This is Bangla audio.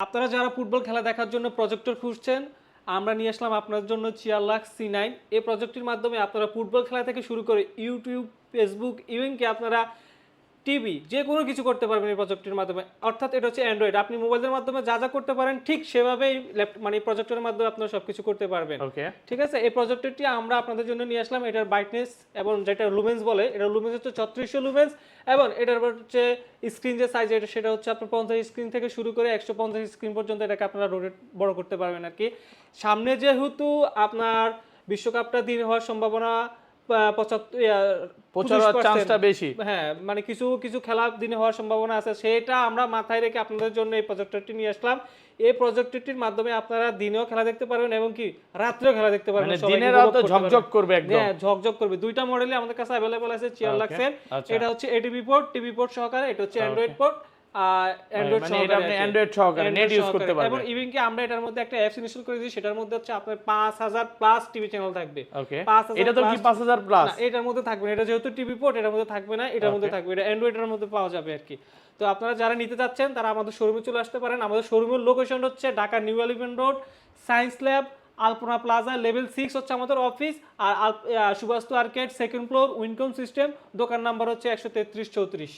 আপনারা যারা ফুটবল খেলা দেখার জন্য প্রজেক্টর খুঁজছেন, আমরা নিয়ে আসলাম আপনার জন্য চিয়ারলাক্স C9। এই প্রজেক্টটির মাধ্যমে আপনারা ফুটবল খেলা থেকে শুরু করে ইউটিউব, ফেসবুক, ইভেন কি আপনারা টিভি যে কোনো কিছু করতে পারবেন এই প্রজেক্টরের মাধ্যমে। অর্থাৎ এটা হচ্ছে অ্যান্ড্রয়েড, আপনি মোবাইলের মাধ্যমে যা যা করতে পারেন ঠিক সেভাবেই মানে প্রজেক্টরের মাধ্যমে আপনারা সবকিছু করতে পারবেন। ওকে। ঠিক আছে, এই প্রজেক্টরটি আমরা আপনাদের জন্য নিয়ে আসলাম। এটার ব্রাইটনেস এবং যেটা লুমেন্স বলে, এটা লুমেন্স হচ্ছে 3600 লুমেন্স, এবং এটার হচ্ছে স্ক্রিন যে সাইজ এটা সেটা হচ্ছে আপনার 50 স্ক্রিন থেকে শুরু করে 150 স্ক্রিন পর্যন্ত এটাকে আপনারা রোটেট বড় করতে পারবেন আর কি। সামনে যেহেতু আপনার বিশ্বকাপটা দিন হওয়ার সম্ভাবনা 75 চান্সটা বেশি। হ্যাঁ, মানে কিছু কিছু খেলা দিনে হওয়ার সম্ভাবনা আছে, সেটা আমরা মাথায় রেখে আপনাদের জন্য এই প্রজেক্টরটি নিয়ে আসলাম। এই প্রজেক্টরটির মাধ্যমে আপনারা দিনেও খেলা দেখতে পারবেন এবং কি রাত্রেও খেলা দেখতে পারবেন। মানে দিনের আলো ঝকঝক করবে একদম। হ্যাঁ, ঝকঝক করবে। দুইটা মডেলই আমাদের কাছে अवेलेबल আছে চিয়ারলাক্সের। এটা হচ্ছে এটিভি পোর্ট, টিভি পোর্ট সহকারে, এটা হচ্ছে অ্যান্ড্রয়েড পোর্ট, অ্যান্ড্রয়েড মানে এটা আপনি অ্যান্ড্রয়েড সহকারে নেট ইউজ করতে পারবেন। এবং ইভেন কি আমরা এটার মধ্যে একটা অ্যাপস ইনস্টল করে দিয়েছি, সেটার মধ্যে হচ্ছে আপনার 5000 প্লাস টিভি চ্যানেল থাকবে। ওকে, 5000 এটা তো কি 5000 প্লাস? না, এটার মধ্যে থাকবে না। এটা যেহেতু টিভি পোর্ট, এটার মধ্যে থাকবে না, এটার মধ্যে থাকবে। এটা অ্যান্ড্রয়েডের মধ্যে পাওয়া যাবে আর কি। তো আপনারা যারা নিতে যাচ্ছেন তারা আমাদের শোরুমে চলে আসতে পারেন। আমাদের শোরুমের লোকেশন হচ্ছে Dhaka new elephant road, science lab, Alpana plaza, level 6 হচ্ছে আমাদের অফিস। আর Subhash arcade, second floor, Wincom system, দোকান নাম্বার হচ্ছে 133 34।